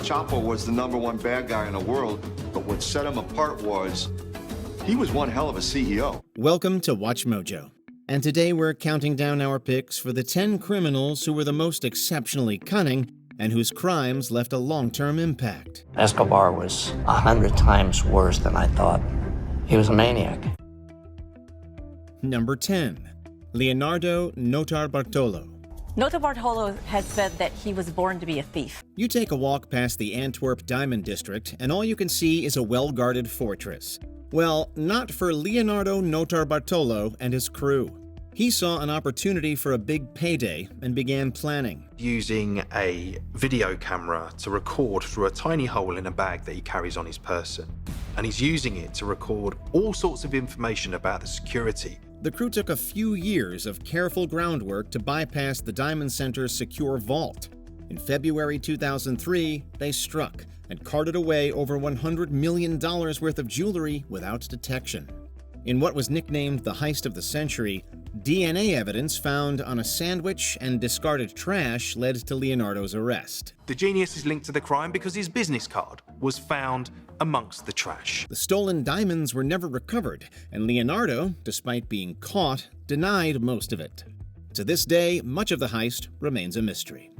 Chapo was the #1 bad guy in the world, but what set him apart was he was one hell of a CEO. Welcome to Watch Mojo. And today we're counting down our picks for the 10 criminals who were the most exceptionally cunning and whose crimes left a long-term impact. Escobar was 100 times worse than I thought. He was a maniac. Number 10. Leonardo Notarbartolo. Notarbartolo has said that he was born to be a thief. You take a walk past the Antwerp Diamond District, and all you can see is a well-guarded fortress. Well, not for Leonardo Notarbartolo and his crew. He saw an opportunity for a big payday and began planning. Using a video camera to record through a tiny hole in a bag that he carries on his person. And he's using it to record all sorts of information about the security. The crew took a few years of careful groundwork to bypass the Diamond Center's secure vault. In February 2003, they struck and carted away over $100 million worth of jewelry without detection. In what was nicknamed the heist of the century, DNA evidence found on a sandwich and discarded trash led to Leonardo's arrest. The genius is linked to the crime because his business card was found amongst the trash. The stolen diamonds were never recovered, and Leonardo, despite being caught, denied most of it. To this day, much of the heist remains a mystery.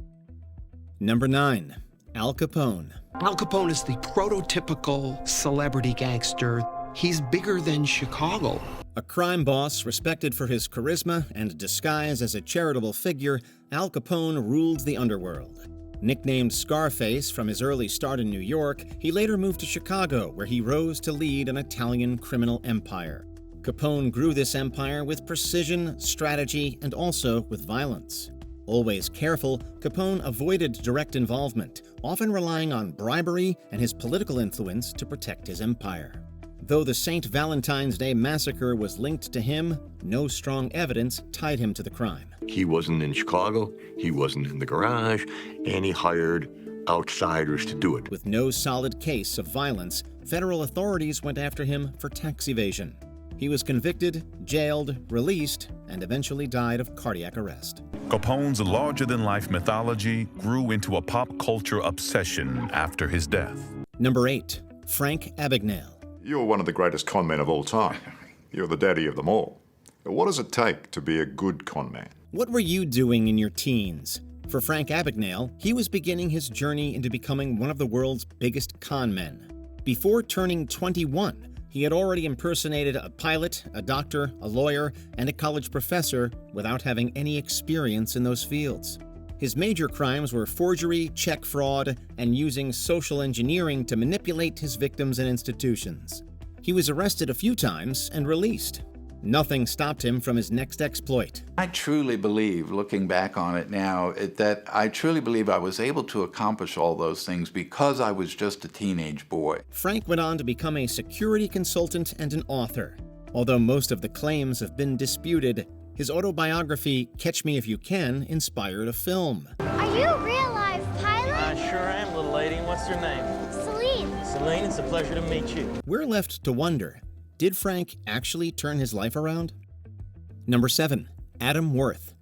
Number 9. Al Capone. Al Capone is the prototypical celebrity gangster. He's bigger than Chicago. A crime boss respected for his charisma and disguise as a charitable figure, Al Capone ruled the underworld. Nicknamed Scarface from his early start in New York, he later moved to Chicago, where he rose to lead an Italian criminal empire. Capone grew this empire with precision, strategy, and also with violence. Always careful, Capone avoided direct involvement, often relying on bribery and his political influence to protect his empire. Though the St. Valentine's Day massacre was linked to him, no strong evidence tied him to the crime. He wasn't in Chicago, he wasn't in the garage, and he hired outsiders to do it. With no solid case of violence, federal authorities went after him for tax evasion. He was convicted, jailed, released, and eventually died of cardiac arrest. Capone's larger-than-life mythology grew into a pop culture obsession after his death. Number 8. Frank Abagnale. You're one of the greatest con men of all time. You're the daddy of them all. What does it take to be a good con man? What were you doing in your teens? For Frank Abagnale, he was beginning his journey into becoming one of the world's biggest con men. Before turning 21, he had already impersonated a pilot, a doctor, a lawyer, and a college professor without having any experience in those fields. His major crimes were forgery, check fraud, and using social engineering to manipulate his victims and institutions. He was arrested a few times and released. Nothing stopped him from his next exploit. I truly believe, looking back on it now, that I truly believe I was able to accomplish all those things because I was just a teenage boy. Frank went on to become a security consultant and an author. Although most of the claims have been disputed, his autobiography, Catch Me If You Can, inspired a film. Are you a real-life pilot? I sure am, little lady. What's your name? Celine. Celine, it's a pleasure to meet you. We're left to wonder, did Frank actually turn his life around? Number 7. Adam Worth.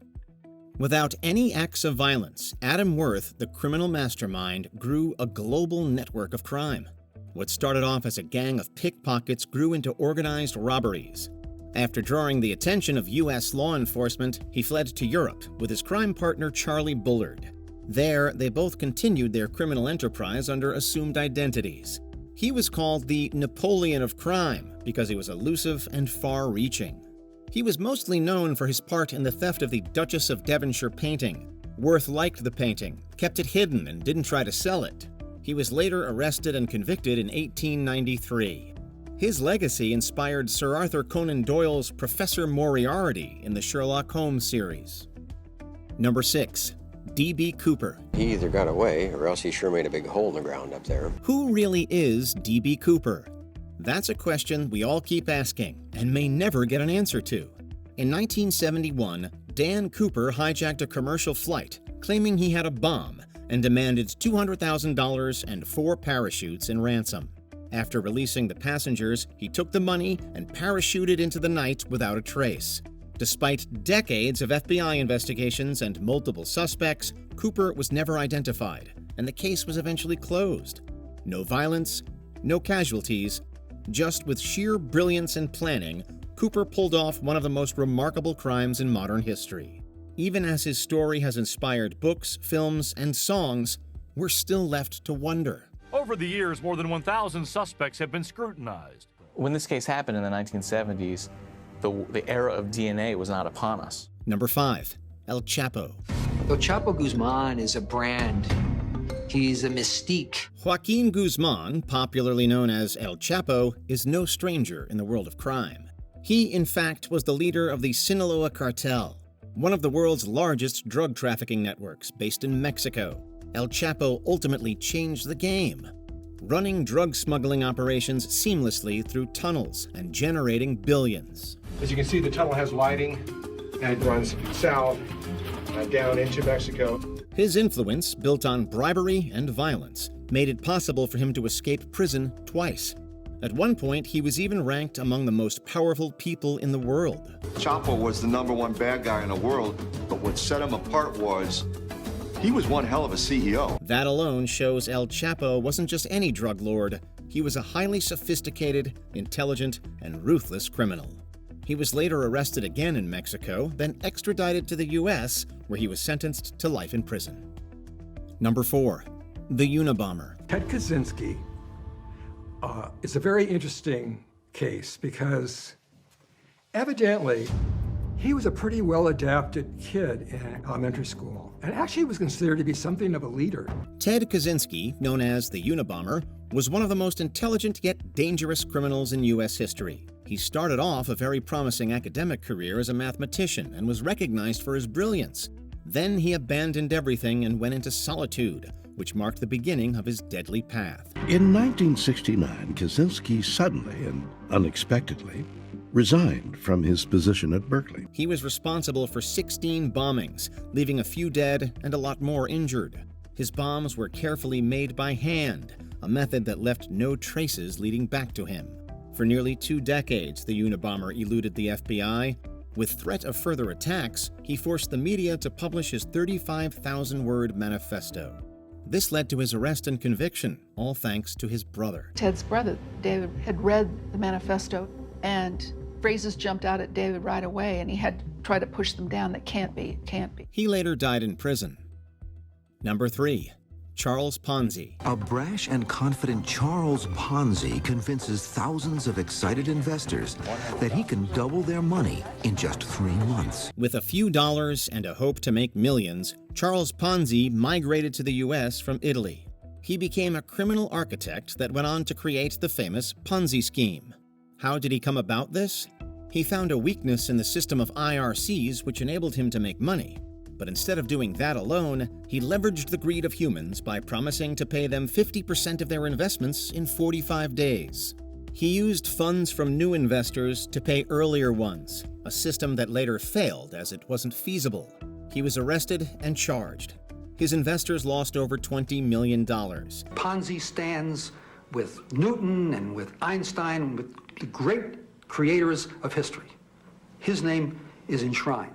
Without any acts of violence, Adam Worth, the criminal mastermind, grew a global network of crime. What started off as a gang of pickpockets grew into organized robberies. After drawing the attention of U.S. law enforcement, he fled to Europe with his crime partner Charlie Bullard. There, they both continued their criminal enterprise under assumed identities. He was called the Napoleon of crime because he was elusive and far-reaching. He was mostly known for his part in the theft of the Duchess of Devonshire painting. Worth liked the painting, kept it hidden, and didn't try to sell it. He was later arrested and convicted in 1893. His legacy inspired Sir Arthur Conan Doyle's Professor Moriarty in the Sherlock Holmes series. Number 6. D.B. Cooper. He either got away or else he sure made a big hole in the ground up there. Who really is D.B. Cooper? That's a question we all keep asking and may never get an answer to. In 1971, Dan Cooper hijacked a commercial flight, claiming he had a bomb, and demanded $200,000 and 4 parachutes in ransom. After releasing the passengers, he took the money and parachuted into the night without a trace. Despite decades of FBI investigations and multiple suspects, Cooper was never identified, and the case was eventually closed. No violence, no casualties, just with sheer brilliance and planning, Cooper pulled off one of the most remarkable crimes in modern history. Even as his story has inspired books, films, and songs, we're still left to wonder. Over the years, more than 1,000 suspects have been scrutinized. When this case happened in the 1970s, the era of DNA was not upon us. Number 5. El Chapo. El Chapo Guzman is a brand. He's a mystique. Joaquin Guzman, popularly known as El Chapo, is no stranger in the world of crime. He, in fact, was the leader of the Sinaloa cartel, one of the world's largest drug trafficking networks based in Mexico. El Chapo ultimately changed the game, running drug smuggling operations seamlessly through tunnels and generating billions. As you can see, the tunnel has lighting, and it runs south, down into Mexico. His influence, built on bribery and violence, made it possible for him to escape prison twice. At one point, he was even ranked among the most powerful people in the world. Chapo was the #1 bad guy in the world, but what set him apart was he was one hell of a CEO. That alone shows El Chapo wasn't just any drug lord. He was a highly sophisticated, intelligent, and ruthless criminal. He was later arrested again in Mexico, then extradited to the U.S., where he was sentenced to life in prison. Number 4. The Unabomber. Ted Kaczynski is a very interesting case because evidently he was a pretty well-adapted kid in elementary school and actually was considered to be something of a leader. Ted Kaczynski, known as the Unabomber, was one of the most intelligent yet dangerous criminals in U.S. history. He started off a very promising academic career as a mathematician and was recognized for his brilliance. Then he abandoned everything and went into solitude, which marked the beginning of his deadly path. In 1969, Kaczynski suddenly and unexpectedly resigned from his position at Berkeley. He was responsible for 16 bombings, leaving a few dead and a lot more injured. His bombs were carefully made by hand, a method that left no traces leading back to him. For nearly 2 decades, the Unabomber eluded the FBI. With threat of further attacks, he forced the media to publish his 35,000-word manifesto. This led to his arrest and conviction, all thanks to his brother. Ted's brother, David, had read the manifesto, and phrases jumped out at David right away, and he had to try to push them down. That can't be, it can't be. He later died in prison. Number 3. Charles Ponzi. A brash and confident Charles Ponzi convinces thousands of excited investors that he can double their money in just 3 months. With a few dollars and a hope to make millions, Charles Ponzi migrated to the U.S. from Italy. He became a criminal architect that went on to create the famous Ponzi scheme. How did he come about this? He found a weakness in the system of IRCs which enabled him to make money. But instead of doing that alone, he leveraged the greed of humans by promising to pay them 50% of their investments in 45 days. He used funds from new investors to pay earlier ones, a system that later failed as it wasn't feasible. He was arrested and charged. His investors lost over $20 million. Ponzi stands with Newton and with Einstein and with the great creators of history. His name is enshrined.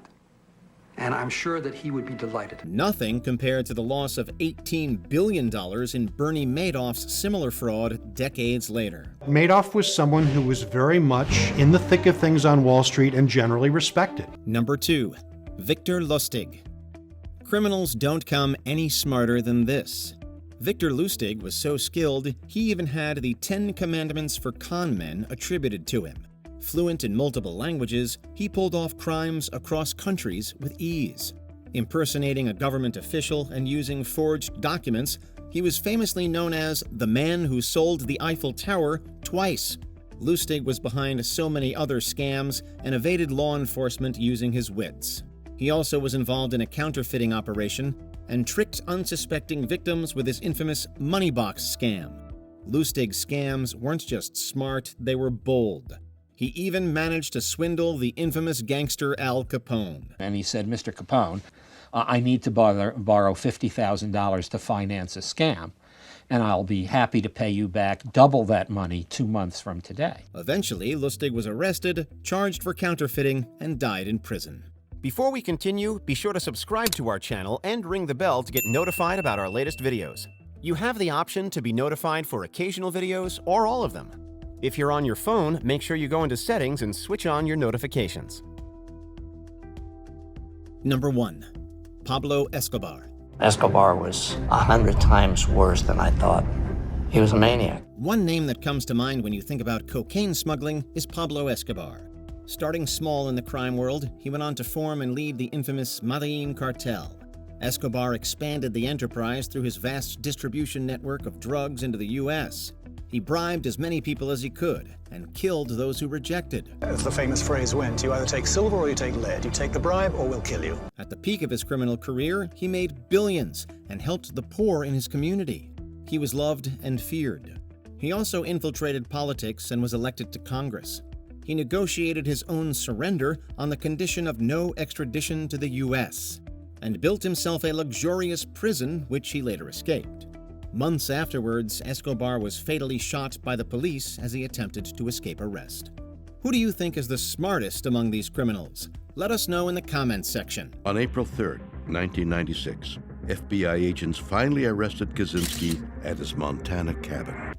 And I'm sure that he would be delighted. Nothing compared to the loss of $18 billion in Bernie Madoff's similar fraud decades later. Madoff was someone who was very much in the thick of things on Wall Street and generally respected. Number 2. Victor Lustig. Criminals don't come any smarter than this. Victor Lustig was so skilled, he even had the 10 Commandments for con men attributed to him. Fluent in multiple languages, he pulled off crimes across countries with ease. Impersonating a government official and using forged documents, he was famously known as the man who sold the Eiffel Tower twice. Lustig was behind so many other scams and evaded law enforcement using his wits. He also was involved in a counterfeiting operation and tricked unsuspecting victims with his infamous money box scam. Lustig's scams weren't just smart, they were bold. He even managed to swindle the infamous gangster Al Capone. And he said, Mr. Capone, I need to borrow $50,000 to finance a scam, and I'll be happy to pay you back double that money 2 months from today. Eventually, Lustig was arrested, charged for counterfeiting, and died in prison. Before we continue, be sure to subscribe to our channel and ring the bell to get notified about our latest videos. You have the option to be notified for occasional videos or all of them. If you're on your phone, make sure you go into settings and switch on your notifications. Number 1. Pablo Escobar. Escobar was 100 times worse than I thought. He was a maniac. One name that comes to mind when you think about cocaine smuggling is Pablo Escobar. Starting small in the crime world, he went on to form and lead the infamous Medellin cartel. Escobar expanded the enterprise through his vast distribution network of drugs into the U.S. He bribed as many people as he could and killed those who rejected. As the famous phrase went, you either take silver or you take lead. You take the bribe or we'll kill you. At the peak of his criminal career, he made billions and helped the poor in his community. He was loved and feared. He also infiltrated politics and was elected to Congress. He negotiated his own surrender on the condition of no extradition to the U.S. and built himself a luxurious prison, which he later escaped. Months afterwards, Escobar was fatally shot by the police as he attempted to escape arrest. Who do you think is the smartest among these criminals? Let us know in the comments section. On April 3rd, 1996, FBI agents finally arrested Kaczynski at his Montana cabin.